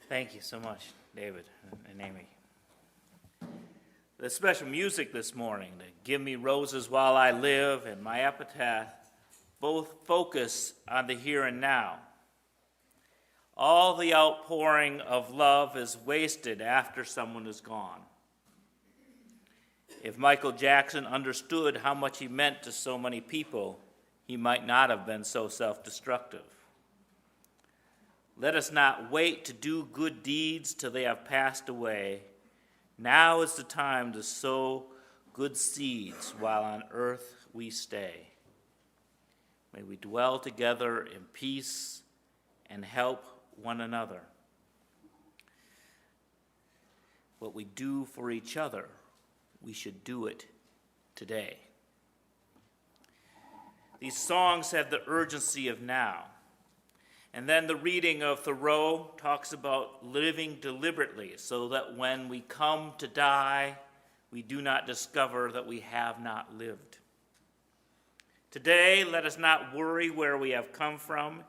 Thank you so much, David and Amy. The special music this morning, the Give Me Roses While I Live and My Epitaph, both focus on the here and now. All the outpouring of love is wasted after someone is gone. If Michael Jackson understood how much he meant to so many people, he might not have been so self-destructive. Let us not wait to do good deeds till they have passed away. Now is the time to sow good seeds while on earth we stay. May we dwell together in peace and help one another. What we do for each other, we should do it today. These songs have the urgency of now. And then the reading of Thoreau talks about living deliberately so that when we come to die, we do not discover that we have not lived. Today, let us not worry where we have come from.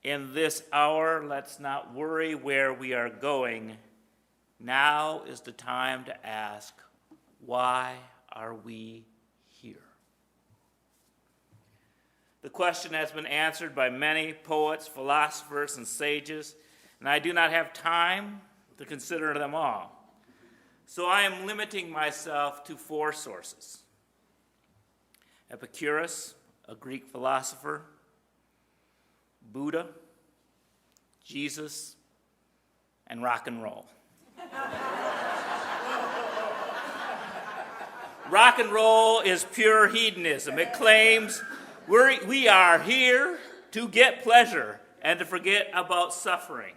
In this hour, let's not worry where we are going. Now is the time to ask, why are we here? The question has been answered by many poets, philosophers, and sages, and I do not have time to consider them all. So I am limiting myself to 4 sources. Epicurus, a Greek philosopher, Buddha, Jesus, and rock and roll. Rock and roll is pure hedonism. It claims we are here to get pleasure and to forget about suffering.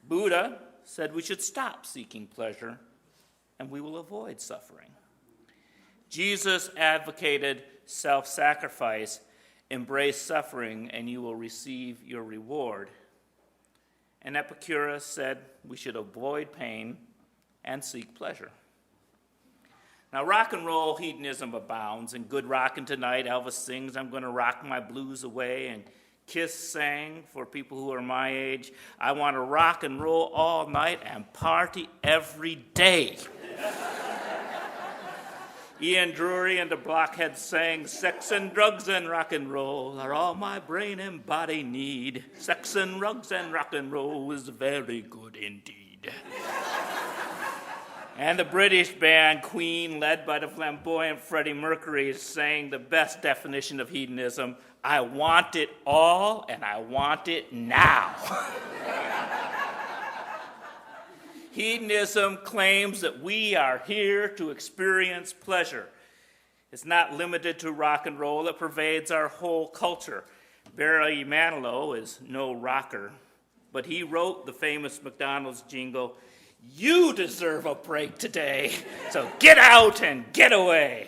Buddha said we should stop seeking pleasure and we will avoid suffering. Jesus advocated self-sacrifice, embrace suffering, and you will receive your reward. And Epicurus said we should avoid pain and seek pleasure. Now, rock and roll hedonism abounds. In Good Rockin' Tonight, Elvis sings, I'm going to rock my blues away. And Kiss sang, for people who are my age, I want to rock and roll all night and party every day. Ian Drury and the Blockheads sang, sex and drugs and rock and roll are all my brain and body need. Sex and drugs and rock and roll is very good indeed. And the British band Queen, led by the flamboyant Freddie Mercury, sang the best definition of hedonism, I want it all and I want it now. Hedonism claims that we are here to experience pleasure. It's not limited to rock and roll. It pervades our whole culture. Barry Manilow is no rocker, but he wrote the famous McDonald's jingle, you deserve a break today, so get out and get away.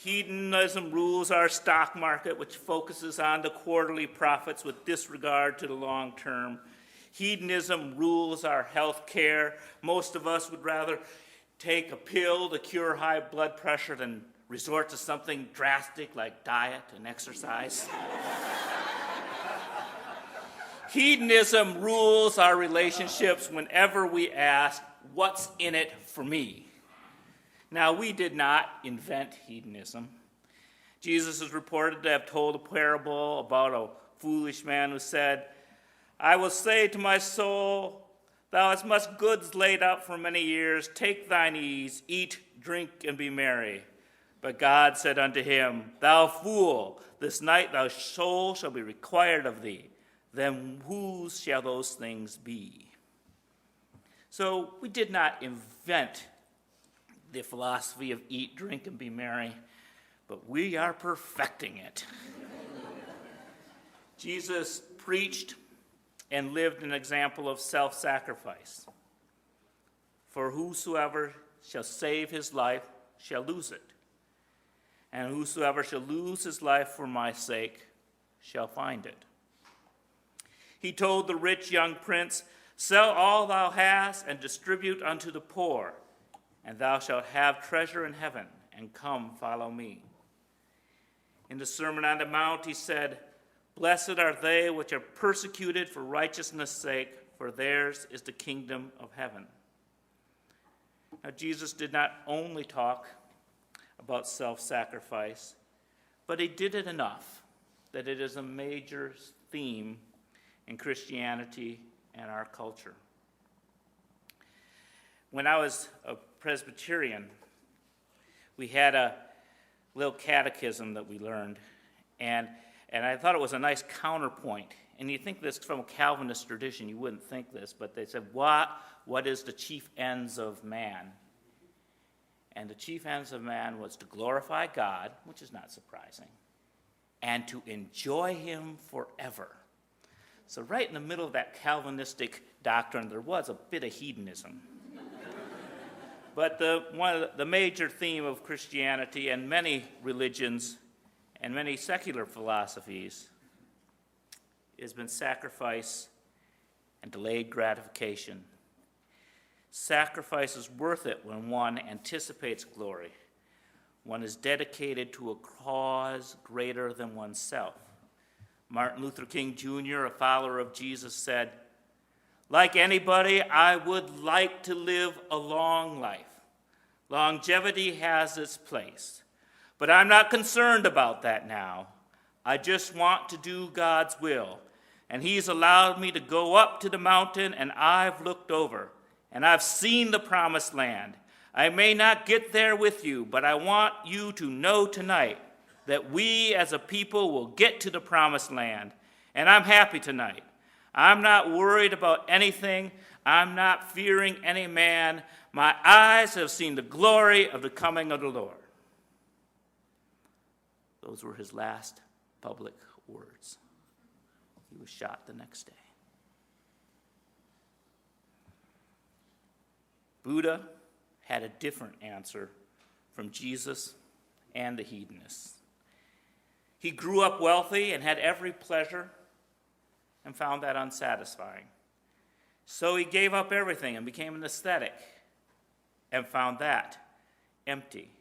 Hedonism rules our stock market, which focuses on the quarterly profits with disregard to the long term. Hedonism rules our health care. Most of us would rather take a pill to cure high blood pressure than resort to something drastic like diet and exercise. Hedonism rules our relationships whenever we ask, what's in it for me? Now, we did not invent hedonism. Jesus is reported to have told a parable about a foolish man who said, I will say to my soul, thou hast much goods laid up for many years. Take thine ease, eat, drink, and be merry. But God said unto him, thou fool, this night thy soul shall be required of thee. Then whose shall those things be? So we did not invent the philosophy of eat, drink, and be merry, but we are perfecting it. Jesus preached and lived an example of self-sacrifice. For whosoever shall save his life shall lose it, and whosoever shall lose his life for my sake shall find it. He told the rich young prince, sell all thou hast and distribute unto the poor, and thou shalt have treasure in heaven, and come follow me. In the Sermon on the Mount he said, Blessed are they which are persecuted for righteousness' sake, for theirs is the kingdom of heaven. Now, Jesus did not only talk about self-sacrifice, but he did it enough that it is a major theme in Christianity and our culture. When I was a Presbyterian, we had a little catechism that we learned, and I thought it was a nice counterpoint. And you think this from a Calvinist tradition, you wouldn't think this, but they said, what is the chief ends of man? And the chief ends of man was to glorify God, which is not surprising, and to enjoy him forever. So right in the middle of that Calvinistic doctrine, there was a bit of hedonism. But one of the major theme of Christianity and many religions and many secular philosophies has been sacrifice and delayed gratification. Sacrifice is worth it when one anticipates glory. One is dedicated to a cause greater than oneself. Martin Luther King Jr., a follower of Jesus, said, "Like anybody, I would like to live a long life. Longevity has its place, but I'm not concerned about that now. I just want to do God's will, and he's allowed me to go up to the mountain, and I've looked over, and I've seen the promised land. I may not get there with you, but I want you to know tonight that we as a people will get to the promised land, and I'm happy tonight. I'm not worried about anything. I'm not fearing any man. My eyes have seen the glory of the coming of the Lord." Those were his last public words. He was shot the next day. Buddha had a different answer from Jesus and the hedonists. He grew up wealthy and had every pleasure and found that unsatisfying. So he gave up everything and became an ascetic and found that empty.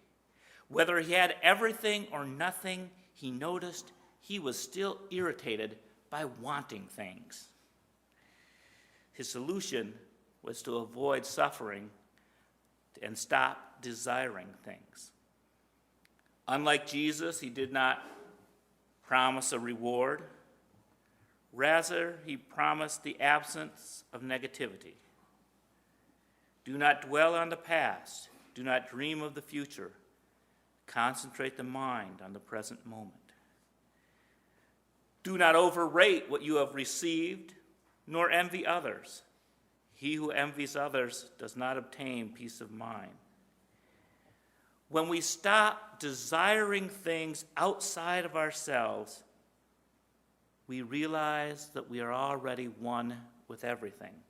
Whether he had everything or nothing, he noticed he was still irritated by wanting things. His solution was to avoid suffering and stop desiring things. Unlike Jesus, he did not promise a reward. Rather, he promised the absence of negativity. Do not dwell on the past. Do not dream of the future. Concentrate the mind on the present moment. Do not overrate what you have received, nor envy others. He who envies others does not obtain peace of mind. When we stop desiring things outside of ourselves, we realize that we are already one with everything.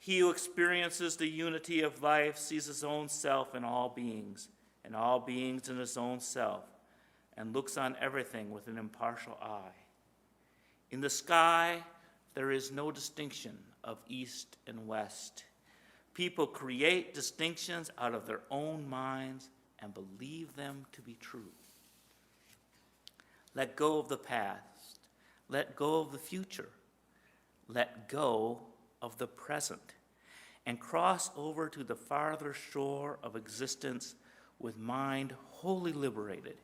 He who experiences the unity of life sees his own self in all beings, and all beings in his own self, and looks on everything with an impartial eye. In the sky, there is no distinction of east and west. People create distinctions out of their own minds and believe them to be true. Let go of the past. Let go of the future. Let go of the present. And cross over to the farther shore of existence with mind wholly liberated.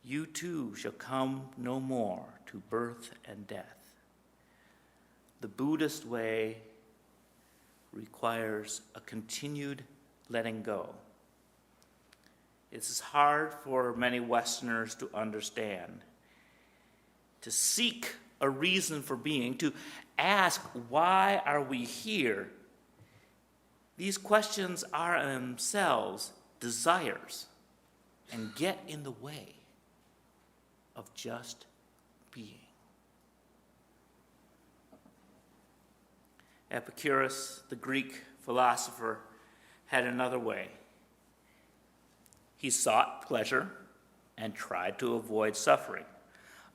You too shall come no more to birth and death. The Buddhist way requires a continued letting go. It's hard for many Westerners to understand. To seek a reason for being, to ask, why are we here? These questions are in themselves desires and get in the way of just being. Epicurus, the Greek philosopher, had another way. He sought pleasure and tried to avoid suffering.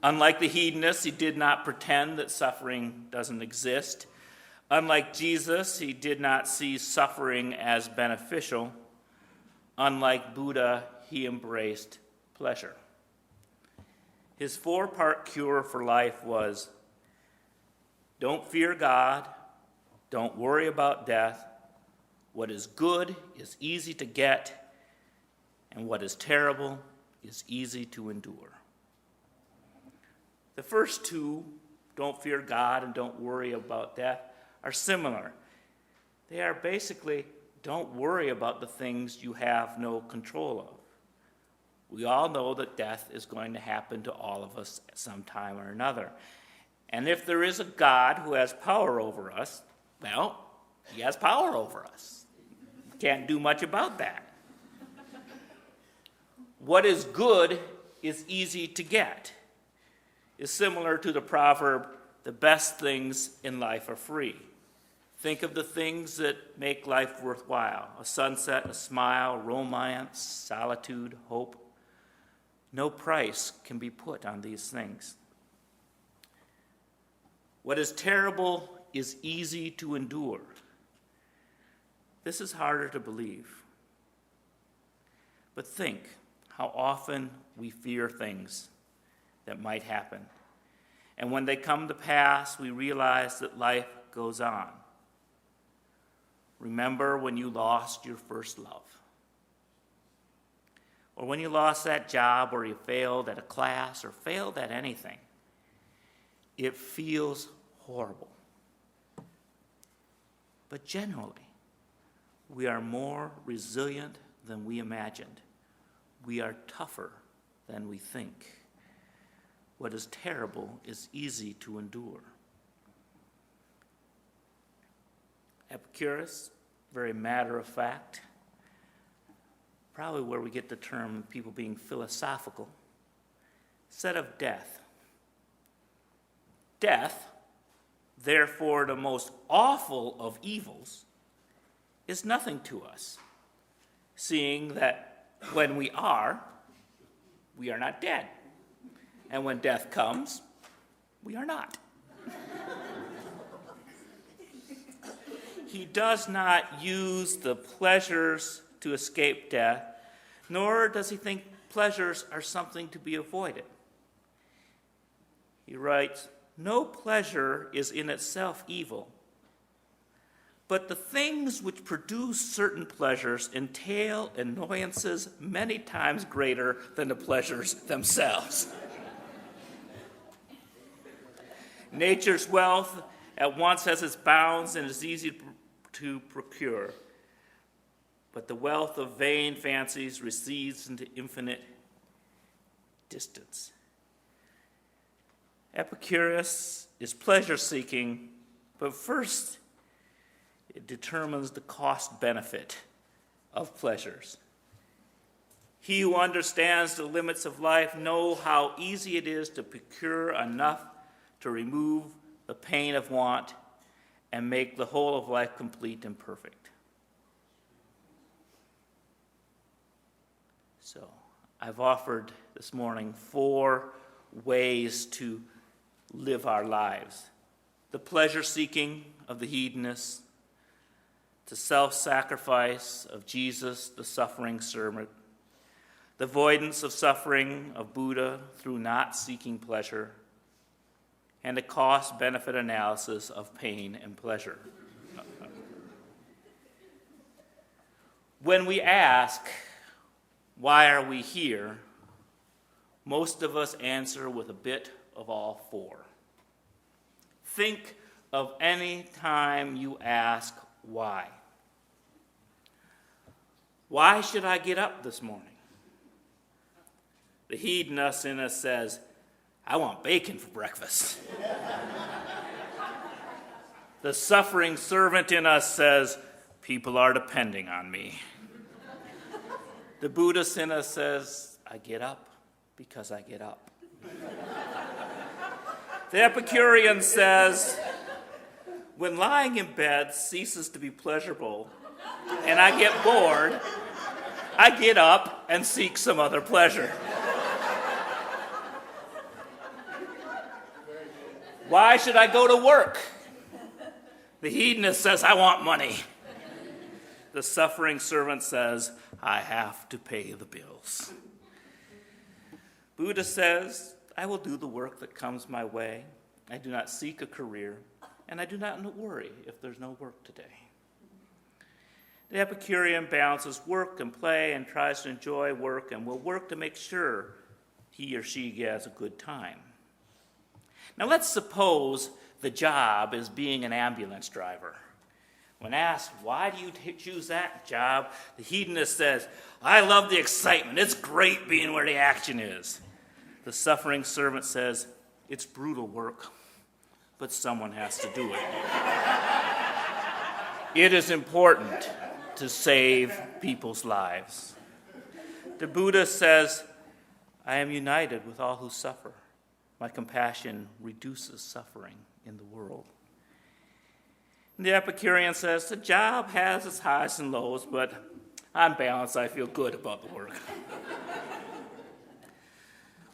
Unlike the hedonists, he did not pretend that suffering doesn't exist. Unlike Jesus, he did not see suffering as beneficial. Unlike Buddha, he embraced pleasure. His 4-part cure for life was, don't fear God, don't worry about death, what is good is easy to get, and what is terrible is easy to endure. The first two, don't fear God and don't worry about death, are similar. They are basically, don't worry about the things you have no control of. We all know that death is going to happen to all of us at some time or another. And if there is a God who has power over us, well, he has power over us. Can't do much about that. What is good is easy to get is similar to the proverb, the best things in life are free. Think of the things that make life worthwhile: a sunset, a smile, romance, solitude, hope. No price can be put on these things. What is terrible is easy to endure. This is harder to believe. But think how often we fear things that might happen. And when they come to pass, we realize that life goes on. Remember when you lost your first love? Or when you lost that job, or you failed at a class, or failed at anything. It feels horrible. But generally, we are more resilient than we imagined. We are tougher than we think. What is terrible is easy to endure. Epicurus, very matter of fact, probably where we get the term people being philosophical, said of death, death, therefore the most awful of evils, is nothing to us, seeing that when we are not dead. And when death comes, we are not. He does not use the pleasures to escape death, nor does he think pleasures are something to be avoided. He writes, no pleasure is in itself evil, but the things which produce certain pleasures entail annoyances many times greater than the pleasures themselves. Nature's wealth at once has its bounds and is easy to procure, but the wealth of vain fancies recedes into infinite distance. Epicurus is pleasure-seeking, but first it determines the cost-benefit of pleasures. He who understands the limits of life knows how easy it is to procure enough to remove the pain of want and make the whole of life complete and perfect. So, I've offered this morning 4 ways to live our lives. The pleasure-seeking of the hedonist, the self-sacrifice of Jesus, the suffering servant, the avoidance of suffering of Buddha through not seeking pleasure, and a cost-benefit analysis of pain and pleasure. When we ask, why are we here? Most of us answer with a bit of all 4. Think of any time you ask, why? Why should I get up this morning? The hedonist in us says, I want bacon for breakfast. The suffering servant in us says, people are depending on me. The Buddhist in us says, I get up because I get up. The Epicurean says, when lying in bed ceases to be pleasurable and I get bored, I get up and seek some other pleasure. Why should I go to work? The hedonist says, I want money. The suffering servant says, I have to pay the bills. Buddha says, I will do the work that comes my way. I do not seek a career, and I do not worry if there's no work today. The Epicurean balances work and play and tries to enjoy work and will work to make sure he or she has a good time. Now let's suppose the job is being an ambulance driver. When asked, why do you choose that job, the hedonist says, I love the excitement. It's great being where the action is. The suffering servant says, it's brutal work, but someone has to do it. It is important to save people's lives. The Buddha says, I am united with all who suffer. My compassion reduces suffering in the world. And the Epicurean says, the job has its highs and lows, but on balance, I feel good about the work.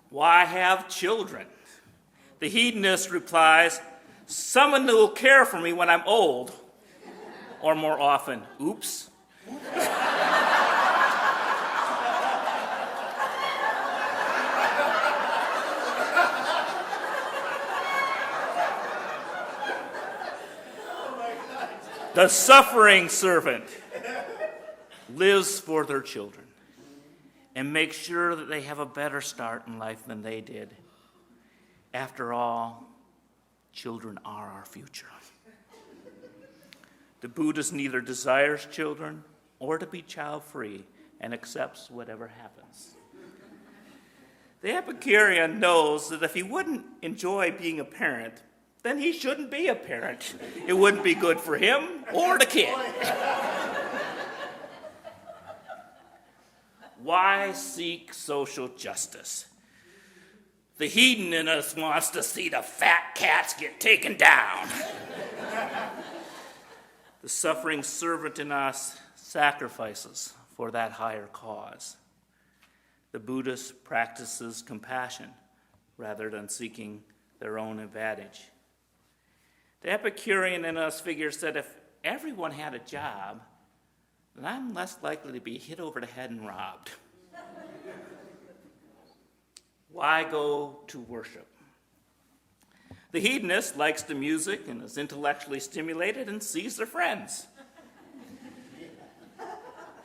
Why have children? The hedonist replies, someone who will care for me when I'm old, or more often, oops. The suffering servant lives for their children and makes sure that they have a better start in life than they did. After all, children are our future. The Buddhist neither desires children or to be child-free and accepts whatever happens. The Epicurean knows that if he wouldn't enjoy being a parent, then he shouldn't be a parent. It wouldn't be good for him or the kid. Why seek social justice? The hedon in us wants to see the fat cats get taken down. The suffering servant in us sacrifices for that higher cause. The Buddhist practices compassion rather than seeking their own advantage. The Epicurean in us figures that if everyone had a job, then I'm less likely to be hit over the head and robbed. Why go to worship? The hedonist likes the music and is intellectually stimulated and sees their friends.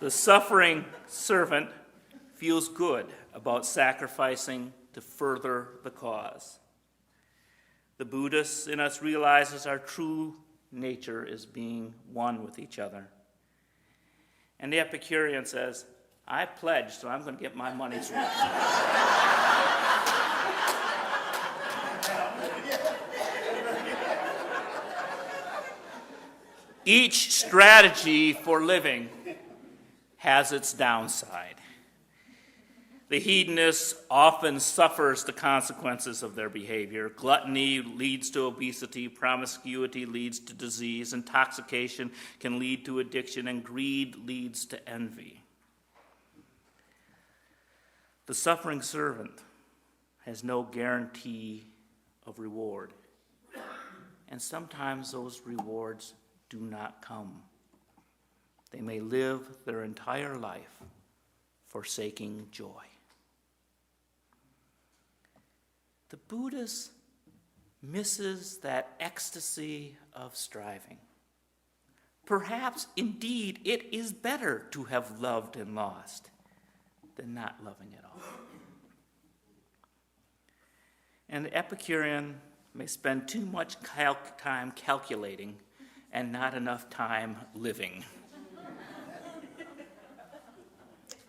The suffering servant feels good about sacrificing to further the cause. The Buddhist in us realizes our true nature is being one with each other. And the Epicurean says, I pledged, so I'm going to get my money's worth. Each strategy for living has its downside. The hedonist often suffers the consequences of their behavior. Gluttony leads to obesity, promiscuity leads to disease, intoxication can lead to addiction, and greed leads to envy. The suffering servant has no guarantee of reward, and sometimes those rewards do not come. They may live their entire life forsaking joy. The Buddhist misses that ecstasy of striving. Perhaps, indeed, it is better to have loved and lost than not loving at all. And the Epicurean may spend too much time calculating and not enough time living.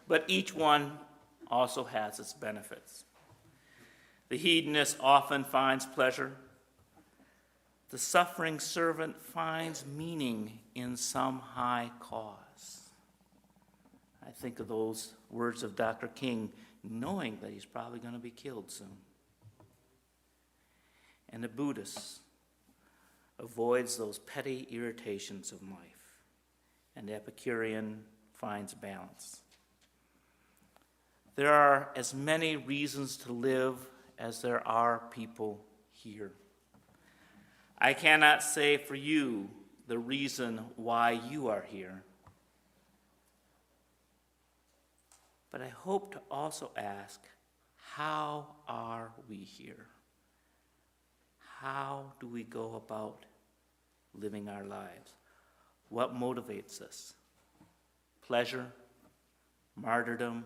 But each one also has its benefits. The hedonist often finds pleasure. The suffering servant finds meaning in some high cause. I think of those words of Dr. King, knowing that he's probably going to be killed soon. And the Buddhist avoids those petty irritations of life, and the Epicurean finds balance. There are as many reasons to live as there are people here. I cannot say for you the reason why you are here, but I hope to also ask, how are we here? How do we go about living our lives? What motivates us? Pleasure, martyrdom,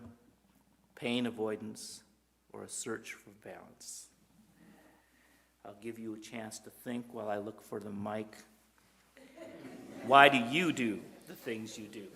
pain avoidance, or a search for balance? I'll give you a chance to think while I look for the mic. Why do you do the things you do?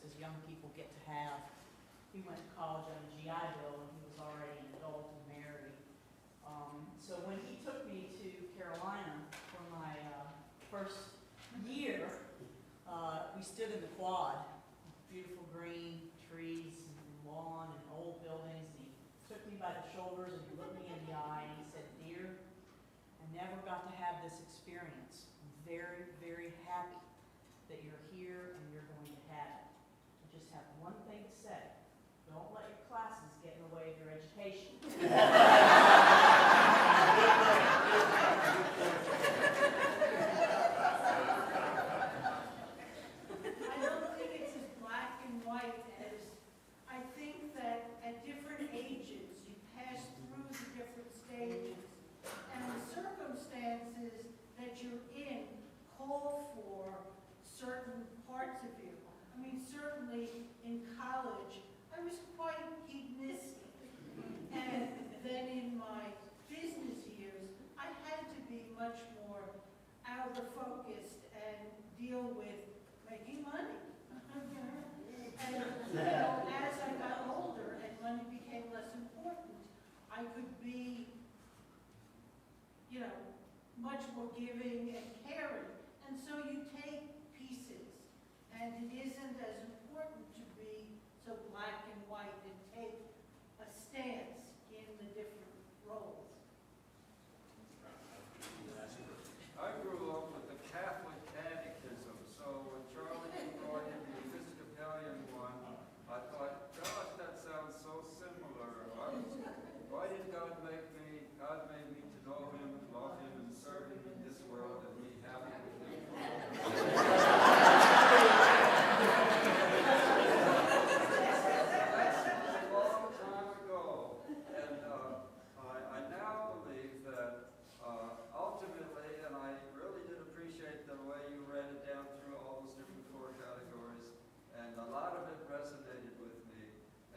As young people get to have. He went to college on a GI Bill and he was already an adult and married. So when he took me to Carolina for my first year, we stood in the quad, beautiful green trees and lawn and old buildings. And he took me by the shoulders and he looked me in the eye and he said, "Dear, never got to have this experience. I'm very, very happy that you're here and you're going to have it. I just have one thing to say. Don't let your classes get in the way of your education. I don't think it's as black and white as, I think that at different ages, you pass through the different stages, and the circumstances that you're in call for certain parts of you. I mean, certainly in college, I was quite hedonistic. And then in my business years, I had to be much more outer-focused and deal with making money. And as I got older and money became less important, I could be, much more giving and caring. And so you take pieces, and it isn't as important to be so black and white and take a stance in the different roles. I grew up with the Catholic catechism, so when Charlie brought in the Episcopalian one, I thought, gosh, that sounds so similar. Why did God make me? God made me to know Him, love Him, and serve Him in this world, and be happy with Him. That's a long time ago, and I now believe that ultimately, and I really did appreciate the way you read it down through all those different core categories, and a lot of it resonated with me.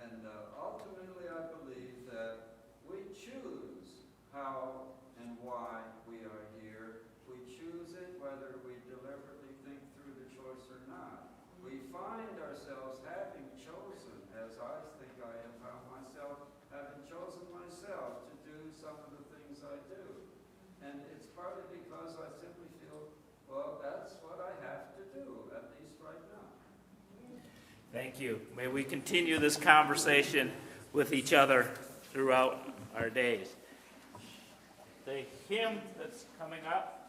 And ultimately, I believe that we choose how and why we are here. We choose it whether we deliberately think through the choice or not. We find ourselves having chosen, as I think I have found myself, having chosen myself to do some of the things I do. And it's partly because I simply feel, well, that's what I have to do, at least right now. Thank you. May we continue this conversation with each other throughout our days. The hymn that's coming up